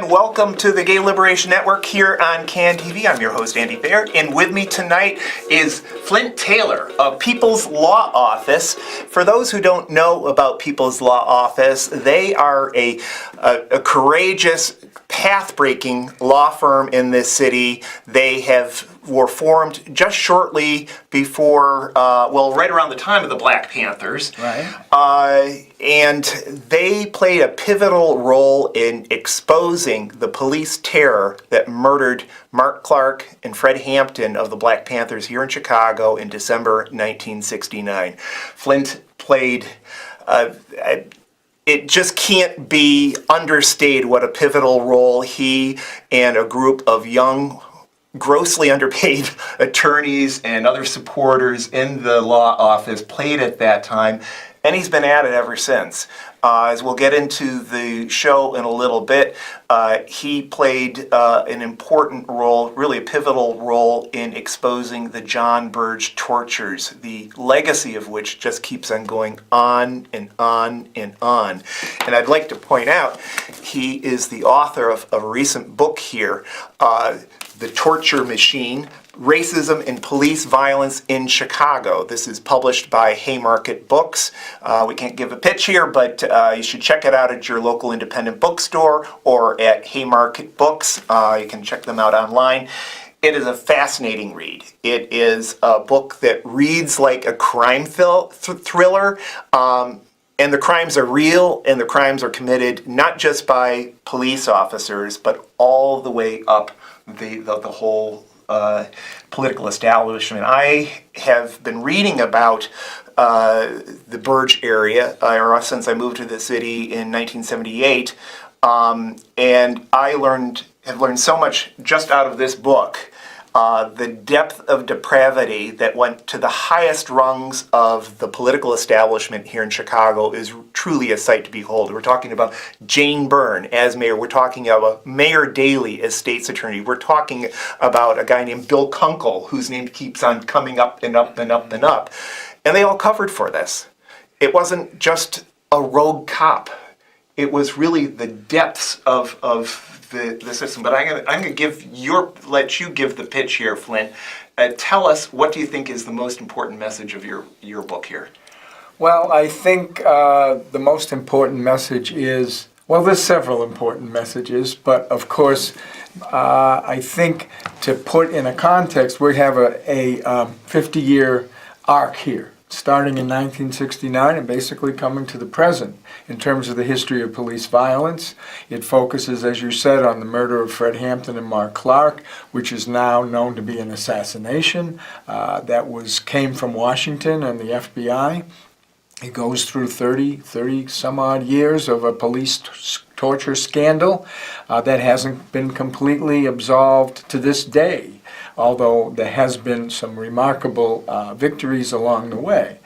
and welcome to the Gay Liberation Network here on CAN TV. I'm your host, Andy Thayer, and with me tonight is Flint Tayler of People's Law Office. For those who don't know about People's Law Office, they are a courageous, path-breaking law firm in this city. They were formed just shortly before, right around the time of the Black Panthers. Right. And they played a pivotal role in exposing the police terror that murdered Mark Clark and Fred Hampton of the Black Panthers here in Chicago in December 1969. Flint played it just can't be understated what a pivotal role he and a group of young, grossly underpaid attorneys and other supporters in the law office played at that time, and he's been at it ever since. As we'll get into the show in a little bit, he played an important role, really a pivotal role, in exposing the John Burge tortures, the legacy of which just keeps on going on and on and on. And I'd like to point out, he is the author of a recent book here, The Torture Machine, Racism and Police Violence in Chicago. This is published by Haymarket Books. We can't give a pitch here, but you should check it out at your local independent bookstore or at Haymarket Books. You can check them out online. It is a fascinating read. It is a book that reads like a crime thriller. And the crimes are real, and the crimes are committed not just by police officers, but all the way up the whole political establishment. I have been reading about the Burge area since I moved to the city in 1978, and I have learned so much just out of this book. The depth of depravity that went to the highest rungs of the political establishment here in Chicago is truly a sight to behold. We're talking about Jane Byrne as mayor. We're talking about Mayor Daley as state's attorney. We're talking about a guy named Bill Kunkel, whose name keeps on coming up and up and up and up. And they all covered for this. It wasn't just a rogue cop. It was really the depths of the system. But I'm going to let you give the pitch here, Flint. Tell us, what do you think is the most important message of your book here? Well, I think the most important message is, well, there's several important messages, but of course, I think to put in a context, we have a 50-year arc here, starting in 1969 and basically coming to the present in terms of the history of police violence. It focuses, as you said, on the murder of Fred Hampton and Mark Clark, which is now known to be an assassination that came from Washington and the FBI. It goes through 30 some odd years of a police torture scandal that hasn't been completely absolved to this day, although there has been some remarkable victories along the way.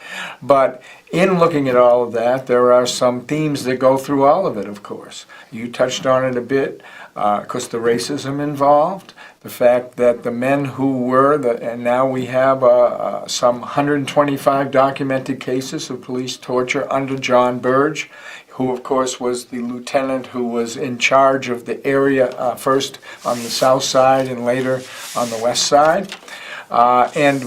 But in looking at all of that, there are some themes that go through all of it, of course. You touched on it a bit, because the racism involved, the fact that the men who were, and now we have some 125 documented cases of police torture under John Burge, who of course was the lieutenant who was in charge of the area, first on the south side and later on the west side. And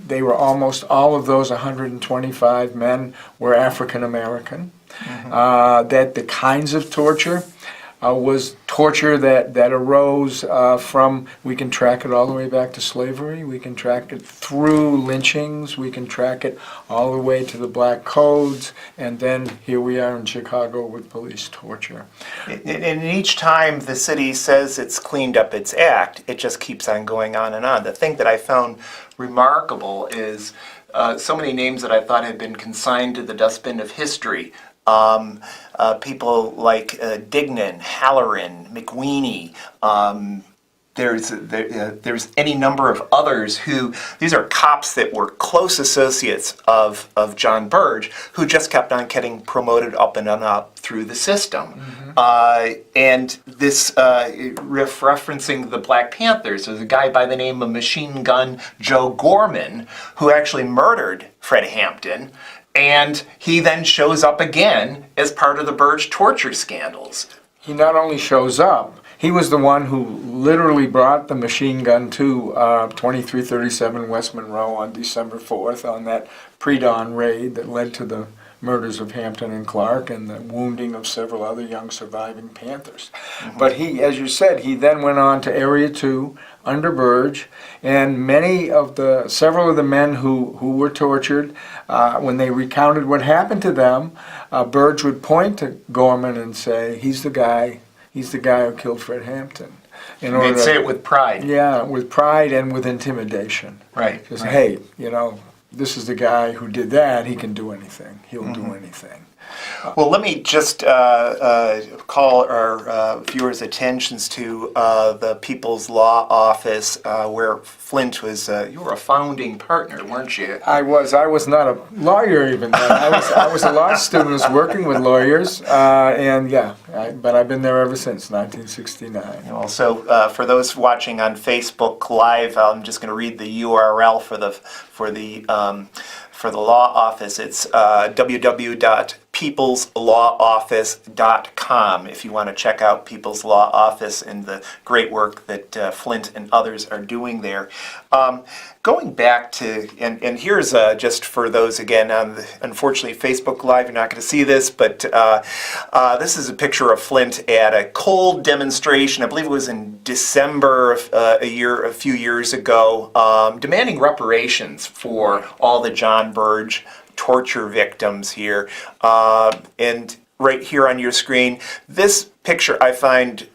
they were almost all of those 125 men were African American. Mm-hmm. That the kinds of torture was torture that arose from, we can track it all the way back to slavery, we can track it through lynchings, we can track it all the way to the black codes, and then here we are in Chicago with police torture. And each time the city says it's cleaned up its act, it just keeps on going on and on. The thing that I found remarkable is so many names that I thought had been consigned to the dustbin of history. People like Dignan, Halloran, McWeeny, there's any number of others who, these are cops that were close associates of John Burge, who just kept on getting promoted up and up through the system. Mm-hmm. And this, referencing the Black Panthers, there's a guy by the name of Machine Gun Joe Gorman, who actually murdered Fred Hampton, and he then shows up again as part of the Burge torture scandals. he not only shows up, he was the one who literally brought the machine gun to 2337 West Monroe on December 4th on that pre-dawn raid that led to the murders of Hampton and Clark and the wounding of several other young surviving Panthers. But he, as you said, he then went on to Area 2 under Burge, and several of the men who were tortured, when they recounted what happened to them, Burge would point to Gorman and say, he's the guy who killed Fred Hampton. They'd say it with pride. Yeah, with pride and with intimidation. Right. Just, hey, this is the guy who did that, he can do anything, he'll do anything. Well, let me just call our viewers' attentions to the People's Law Office, where Flint was. You were a founding partner, weren't you? I was not a lawyer even then. I was a law student who was working with lawyers, but I've been there ever since 1969. Also, for those watching on Facebook Live, I'm just going to read the URL for the law office. It's www.peopleslawoffice.com if you want to check out People's Law Office and the great work that Flint and others are doing there. Going back to, and here's just for those, again, on the, unfortunately, Facebook Live, you're not going to see this, but this is a picture of Flint at a cold demonstration, I believe it was in December a few years ago, demanding reparations for all the John Burge torture victims here. And right here on your screen, this picture I find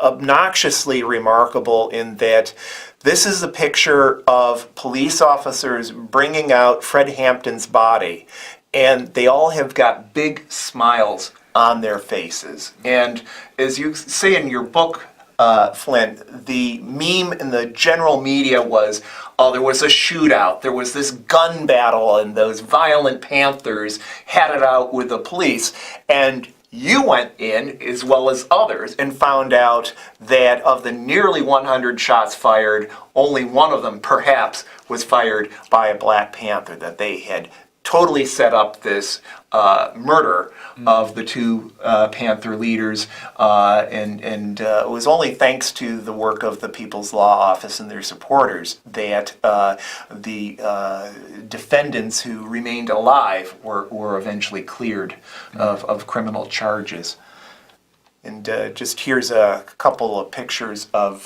obnoxiously remarkable in that this is a picture of police officers bringing out Fred Hampton's body, and they all have got big smiles on their faces. And as you say in your book, Flint, the meme in the general media was, oh, there was a shootout, there was this gun battle, and those violent Panthers had it out with the police. And you went in, as well as others, and found out that of the nearly 100 shots fired, only one of them, perhaps, was fired by a Black Panther, that they had totally set up this murder of the two Panther leaders, and it was only thanks to the work of the People's Law Office and their supporters that the defendants who remained alive were eventually cleared of criminal charges. And just here's a couple of pictures of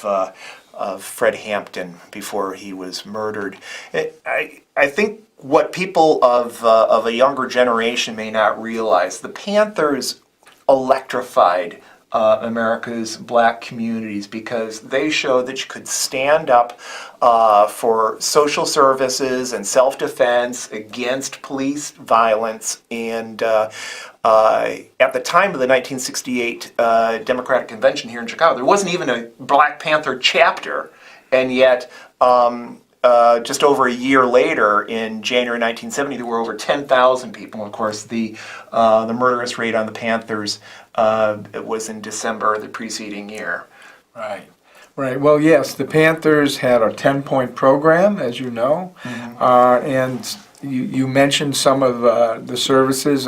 Fred Hampton before he was murdered. I think what people of a younger generation may not realize, the Panthers electrified America's black communities because they showed that you could stand up for social services and self-defense against police violence. And at the time of the 1968 Democratic Convention here in Chicago, there wasn't even a Black Panther chapter, and yet just over a year later, in January 1970, there were over 10,000 people. And of course, the murderous raid on the Panthers it was in December of the preceding year. Right. Right. Well, yes, the Panthers had a 10-point program, as you know, and you mentioned some of the services.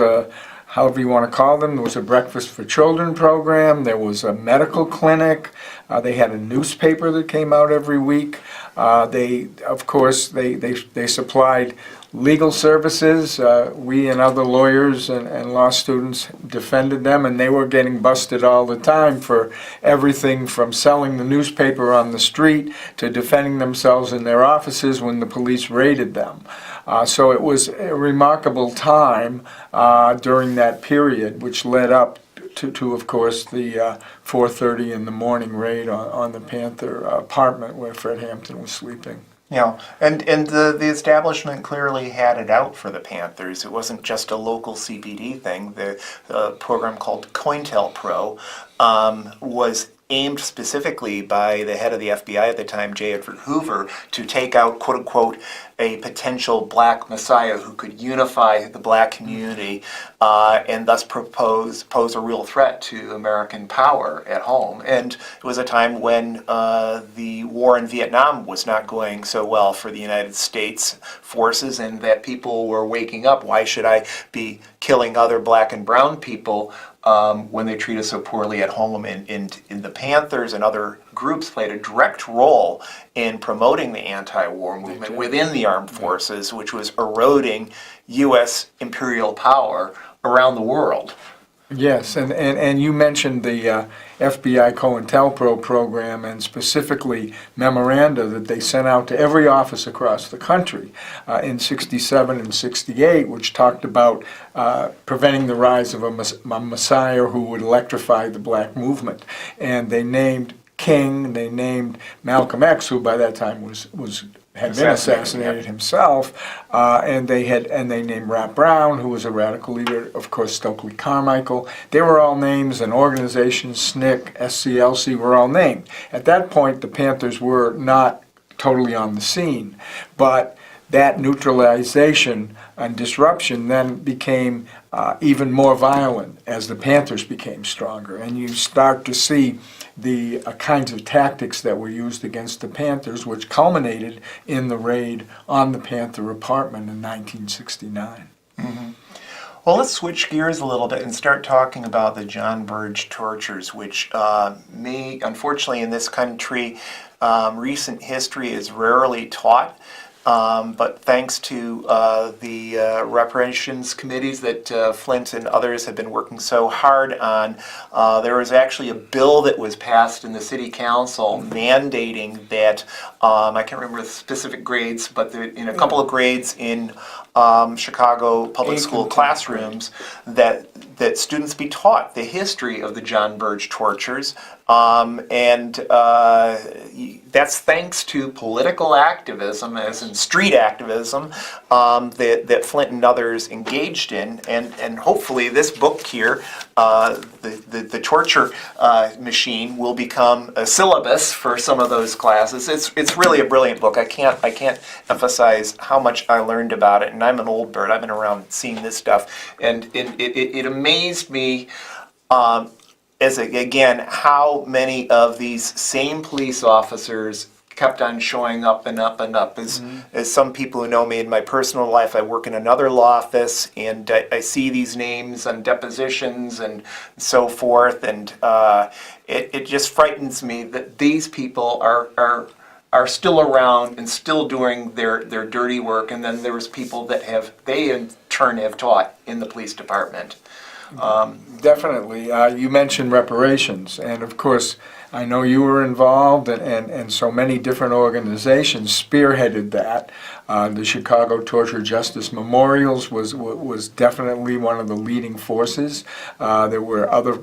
However you want to call them. There was a Breakfast for Children program. There was a medical clinic. They had a newspaper that came out every week. They supplied legal services. We and other lawyers and law students defended them, and they were getting busted all the time for everything from selling the newspaper on the street to defending themselves in their offices when the police raided them. So it was a remarkable time during that period, which led up to of course, the 4:30 in the morning raid on the Panther apartment where Fred Hampton was sleeping. Yeah, and the establishment clearly had it out for the Panthers. It wasn't just a local CPD thing. The program called COINTELPRO was aimed specifically by the head of the FBI at the time, J. Edgar Hoover, to take out, quote unquote, a potential black messiah who could unify the black community and thus pose a real threat to American power at home. And it was a time when the war in Vietnam was not going so well for the United States forces, and that people were waking up. Why should I be killing other black and brown people when they treat us so poorly at home. And the Panthers and other groups played a direct role in promoting the anti-war movement within the armed forces, which was eroding U.S. imperial power around the world. Yes, and you mentioned the FBI COINTELPRO program, and specifically memoranda that they sent out to every office across the country in '67 and '68, which talked about preventing the rise of a messiah who would electrify the black movement. And they named King, they named Malcolm X, who by that time had been assassinated himself, and they named Rap Brown, who was a radical leader, of course Stokely Carmichael. They were all names, and organizations, SNCC, SCLC, were all named. At that point, the Panthers were not totally on the scene, but that neutralization and disruption then became even more violent as the Panthers became stronger, and you start to see the kinds of tactics that were used against the Panthers, which culminated in the raid on the Panther apartment in 1969. Mm-hmm. Well, let's switch gears a little bit and start talking about the John Burge tortures, which unfortunately in this country, recent history is rarely taught. But thanks to the reparations committees that Flint and others have been working so hard on, there was actually a bill that was passed in the city council mandating that, I can't remember the specific grades, but in a couple of grades in Chicago public school classrooms, that students be taught the history of the John Burge tortures. And that's thanks to political activism, as in street activism, that Flint and others engaged in. And hopefully this book here, the torture machine, will become a syllabus for some of those classes. It's really a brilliant book. I can't emphasize how much I learned about it. And I'm an old bird. I've been around seeing this stuff. And it amazed me again, how many of these same police officers kept on showing up and up and up. As some people who know me in my personal life, I work in another law office, and I see these names on depositions and so forth, and it just frightens me that these people are still around and still doing their dirty work. And then there's people that they in turn have taught in the police department. Definitely. You mentioned reparations, and of course, I know you were involved, and so many different organizations spearheaded that. The Chicago Torture Justice Memorials was definitely one of the leading forces. There were other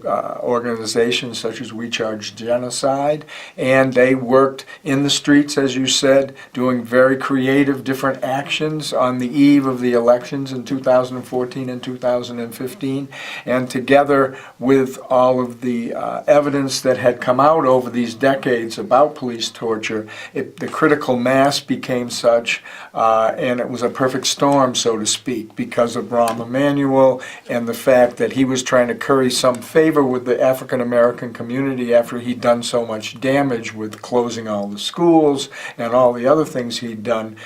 organizations such as We Charge Genocide, and they worked in the streets, as you said, doing very creative different actions on the eve of the elections in 2014 and 2015, and together with all of the evidence that had come out over these decades about police torture, the critical mass became such, and it was a perfect storm, so to speak, because of Rahm Emanuel and the fact that he was trying to curry some favor with the African American community after he'd done so much damage with closing all the schools and all the other things he'd done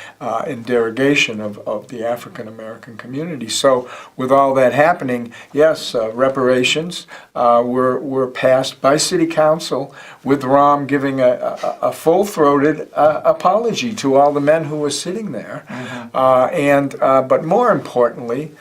in derogation of the African American community. So with all that happening, yes, reparations were passed by City Council, with Rahm giving a full-throated apology to all the men who were sitting there. But more importantly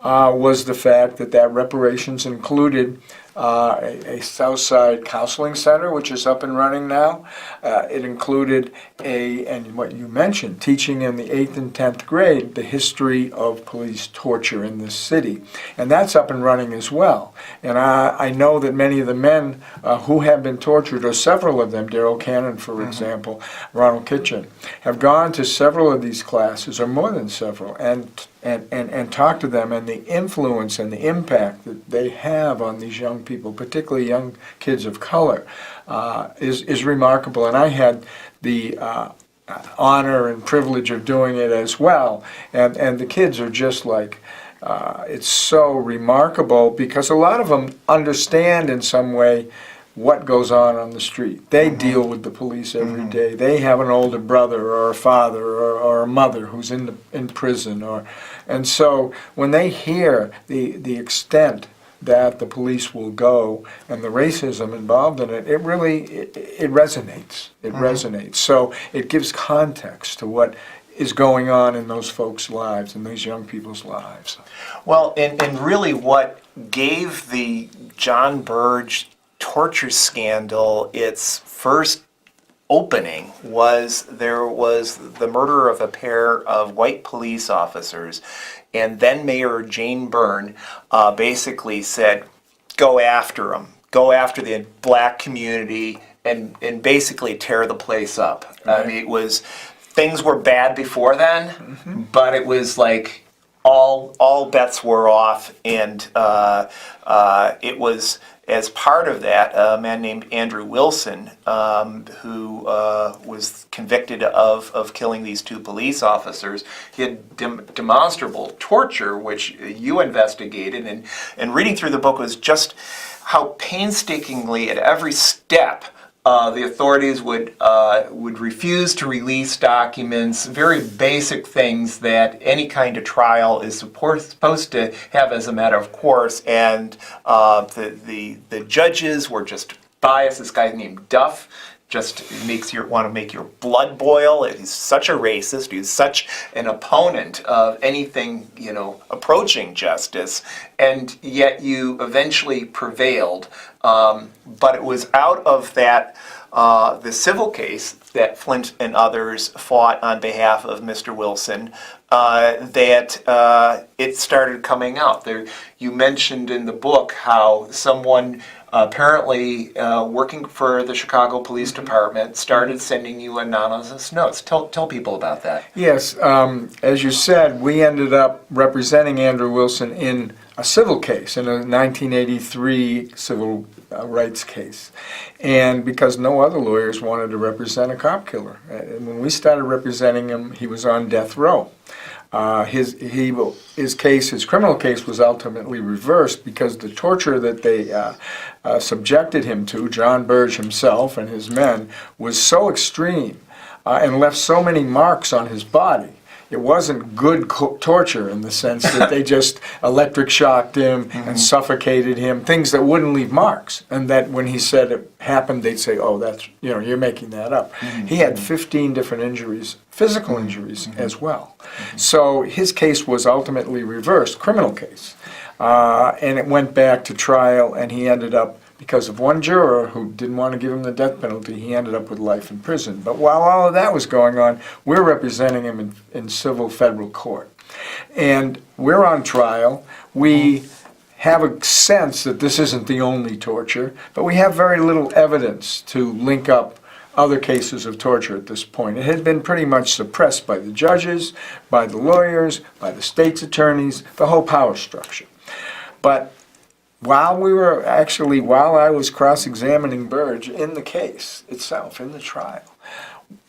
was the fact that reparations included a Southside Counseling Center, which is up and running now. It included and what you mentioned, teaching in the 8th and 10th grade the history of police torture in this city. And that's up and running as well. And I know that many of the men who have been tortured, or several of them, Daryl Cannon, for example, Ronald Kitchen, have gone to several of these classes, or more than several, and talk to them, and the influence and the impact that they have on these young people, particularly young kids of color, is remarkable. And I had the honor and privilege of doing it as well. And the kids are just like, it's so remarkable, because a lot of them understand in some way what goes on the street. They deal with the police every day. They have an older brother or a father or a mother who's in prison, and so when they hear the extent that the police will go and the racism involved in it, it really, it resonates. It resonates. So it gives context to what is going on in those folks' lives, in these young people's lives. Well, and really what gave the John Burge torture scandal its first opening was there was the murder of a pair of white police officers, and then Mayor Jane Byrne basically said, go after them, go after the black community, and basically tear the place up. Right. I mean, it was, things were bad before then, but it was like all bets were off, and it was, as part of that, a man named Andrew Wilson, who was convicted of killing these two police officers. He had demonstrable torture, which you investigated, and reading through the book was just how painstakingly at every step the authorities would refuse to release documents, very basic things that any kind of trial is supposed to have as a matter of course, and the judges were just biased. This guy named Duff just makes you want to make your blood boil. He's such a racist. He's such an opponent of anything, approaching justice, and yet you eventually prevailed. But it was out of that, the civil case that Flint and others fought on behalf of Mr. Wilson, that it started coming out. There, you mentioned in the book how someone apparently working for the Chicago Police Department started sending you anonymous notes. Tell people about that. Yes, as you said, we ended up representing Andrew Wilson in a civil case, in a 1983 civil rights case. And because no other lawyers wanted to represent a cop killer. And when we started representing him, he was on death row. His criminal case was ultimately reversed because the torture that they subjected him to, John Burge himself and his men, was so extreme and left so many marks on his body. It wasn't good torture in the sense that they just electric shocked him and suffocated him, things that wouldn't leave marks. And that when he said it happened, they'd say, oh, that's, you're making that up. He had 15 different injuries, physical injuries as well. So his case was ultimately reversed, criminal case. And it went back to trial, and he ended up, because of one juror who didn't want to give him the death penalty, he ended up with life in prison. But while all of that was going on, we're representing him in civil federal court. And we're on trial. We have a sense that this isn't the only torture, but we have very little evidence to link up other cases of torture at this point. It had been pretty much suppressed by the judges, by the lawyers, by the state's attorneys, the whole power structure. But while I was cross-examining Burge in the case itself, in the trial,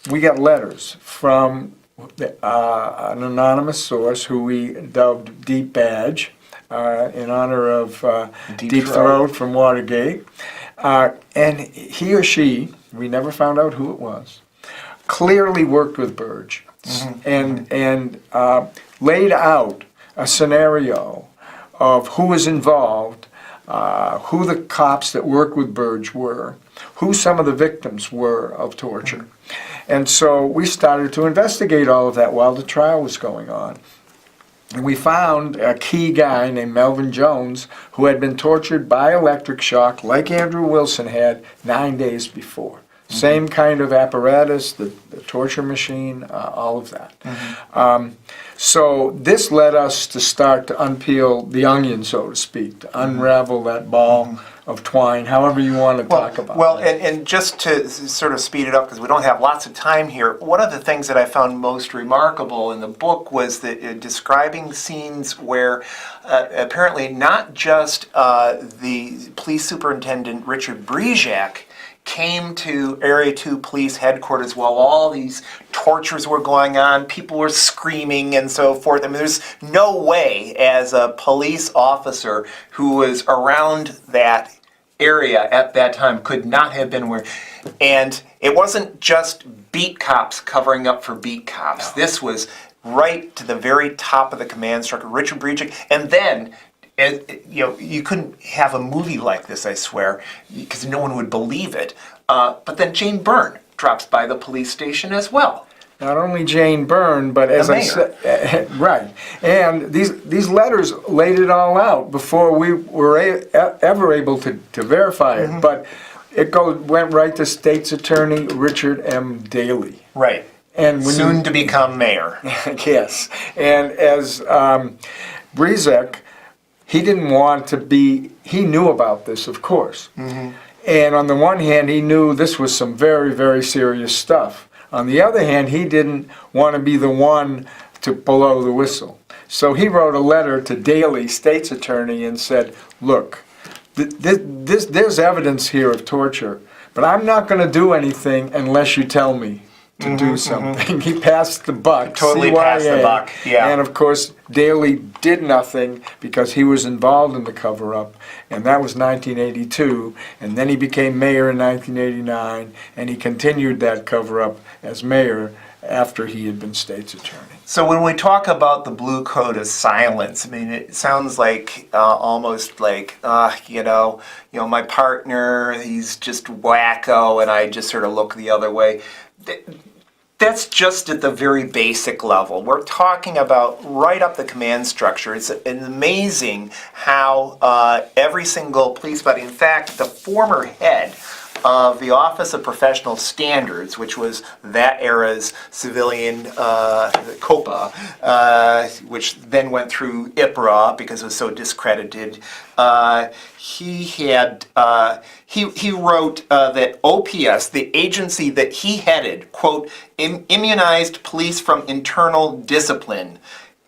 we got letters from an anonymous source who we dubbed Deep Badge, in honor of Deep Throat from Watergate. And he or she, we never found out who it was, clearly worked with Burge and laid out a scenario of who was involved, who the cops that worked with Burge were, who some of the victims were of torture. And so we started to investigate all of that while the trial was going on. And we found a key guy named Melvin Jones who had been tortured by electric shock like Andrew Wilson had 9 days before. Same kind of apparatus, the torture machine, all of that. So this led us to start to unpeel the onion, so to speak, to unravel that ball of twine, however you want to talk about it. Well, and just to sort of speed it up, because we don't have lots of time here, one of the things that I found most remarkable in the book was that describing scenes where apparently not just the police superintendent, Richard Brejak, came to Area 2 Police Headquarters while all these tortures were going on, people were screaming and so forth. I mean, there's no way as a police officer who was around that area at that time could not have been where, and it wasn't just beat cops covering up for beat cops. No. This was right to the very top of the command structure, Richard Brejak, and then you couldn't have a movie like this, I swear, because no one would believe it. But then Jane Byrne drops by the police station as well. Not only Jane Byrne, but as I said, right. And these letters laid it all out before we were ever able to verify it. But it went right to State's Attorney Richard M. Daley. Right. And soon to become mayor. Yes. And as Brezek, he didn't want to be, he knew about this, of course. And on the one hand, he knew this was some very, very serious stuff. On the other hand, he didn't want to be the one to blow the whistle. So he wrote a letter to Daley, State's Attorney, and said, look, there's evidence here of torture, but I'm not going to do anything unless you tell me to do something. He passed the buck. Totally passed the buck, yeah. And of course, Daley did nothing because he was involved in the cover-up, and that was 1982. And then he became mayor in 1989, and he continued that cover-up as mayor after he had been state's attorney. So when we talk about the blue code of silence, I mean, it sounds like almost like, my partner, he's just wacko, and I just sort of look the other way. That's just at the very basic level. We're talking about right up the command structure. It's amazing how every single police body, in fact, the former head of the Office of Professional Standards, which was that era's civilian COPA, which then went through IPRA because it was so discredited. He wrote that OPS, the agency that he headed, quote, immunized police from internal discipline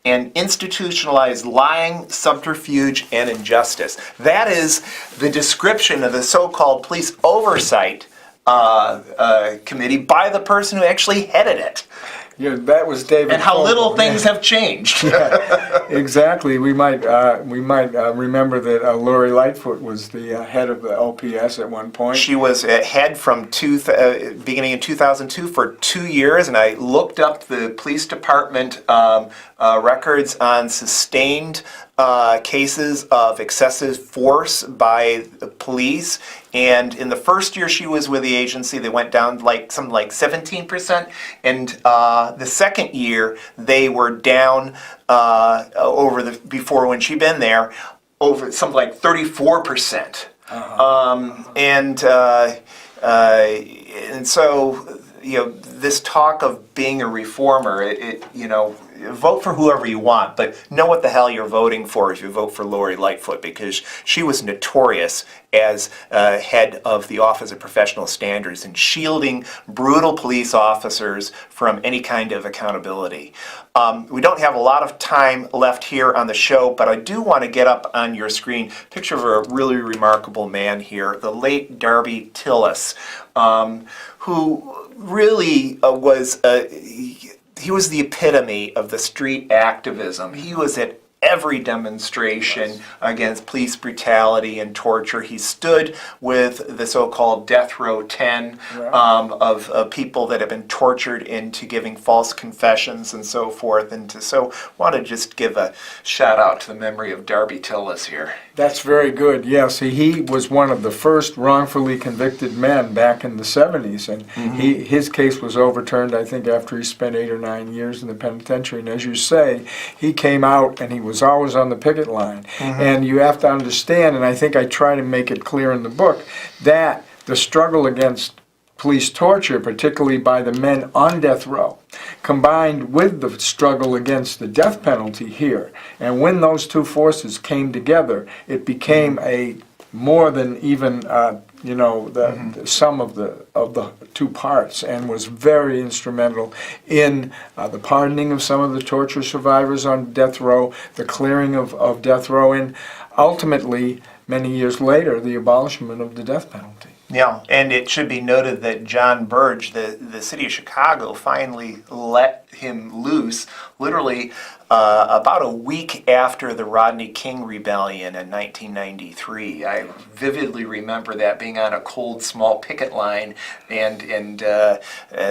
and institutionalized lying, subterfuge, and injustice. That is the description of the so-called police oversight committee by the person who actually headed it. Yeah, that was David. And how Fogle. little things have changed. Yeah, exactly. We might remember that Lori Lightfoot was the head of the OPS at one point. She was head from beginning in 2002 for 2 years, and I looked up the police department records on sustained cases of excessive force by the police. And in the first year she was with the agency, they went down something like 17%. And the second year, they were down before when she'd been there, over something like 34%. And so, this talk of being a reformer, vote for whoever you want, but know what the hell you're voting for if you vote for Lori Lightfoot, because she was notorious as head of the Office of Professional Standards in shielding brutal police officers from any kind of accountability. We don't have a lot of time left here on the show, but I do want to get up on your screen a picture of a really remarkable man here, the late Darby Tillis, who really was he was the epitome of the street activism. He was at every demonstration against police brutality and torture. He stood with the so-called Death Row 10 of people that have been tortured into giving false confessions and so forth. And want to just give a shout out to the memory of Darby Tillis here. That's very good. Yes, he was one of the first wrongfully convicted men back in the 70s, and his case was overturned, I think, after he spent 8 or 9 years in the penitentiary. And as you say, he came out and he was always on the picket line. And you have to understand, and I think I try to make it clear in the book, that the struggle against police torture, particularly by the men on death row, combined with the struggle against the death penalty here. And when those two forces came together, it became a more than even the sum of the two parts, and was very instrumental in the pardoning of some of the torture survivors on death row, the clearing of death row, and ultimately, many years later, the abolishment of the death penalty. Yeah, and it should be noted that John Burge, the city of Chicago, finally let him loose literally about a week after the Rodney King Rebellion in 1993. I vividly remember that, being on a cold, small picket line and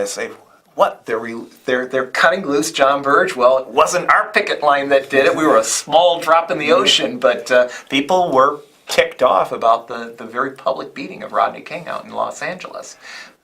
say, what, they're cutting loose John Burge? Well, it wasn't our picket line that did it. We were a small drop in the ocean, but people were ticked off about the very public beating of Rodney King out in Los Angeles.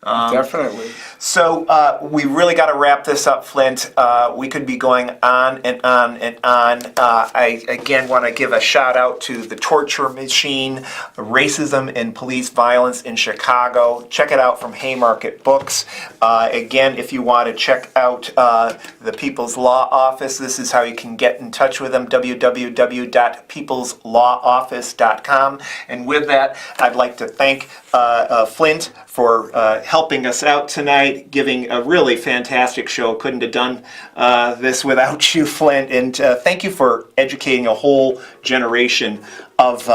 Definitely. So we really got to wrap this up, Flint. We could be going on and on and on. I again want to give a shout out to The Torture Machine, Racism and Police Violence in Chicago. Check it out from Haymarket Books. Again, if you want to check out the People's Law Office, this is how you can get in touch with them, www.peopleslawoffice.com. And with that, I'd like to thank Flint for helping us out tonight, giving a really fantastic show. Couldn't have done this without you, Flint. And thank you for educating a whole generation of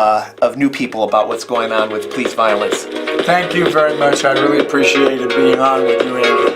new people about what's going on with police violence. Thank you very much. I really appreciated being on with you, Andy.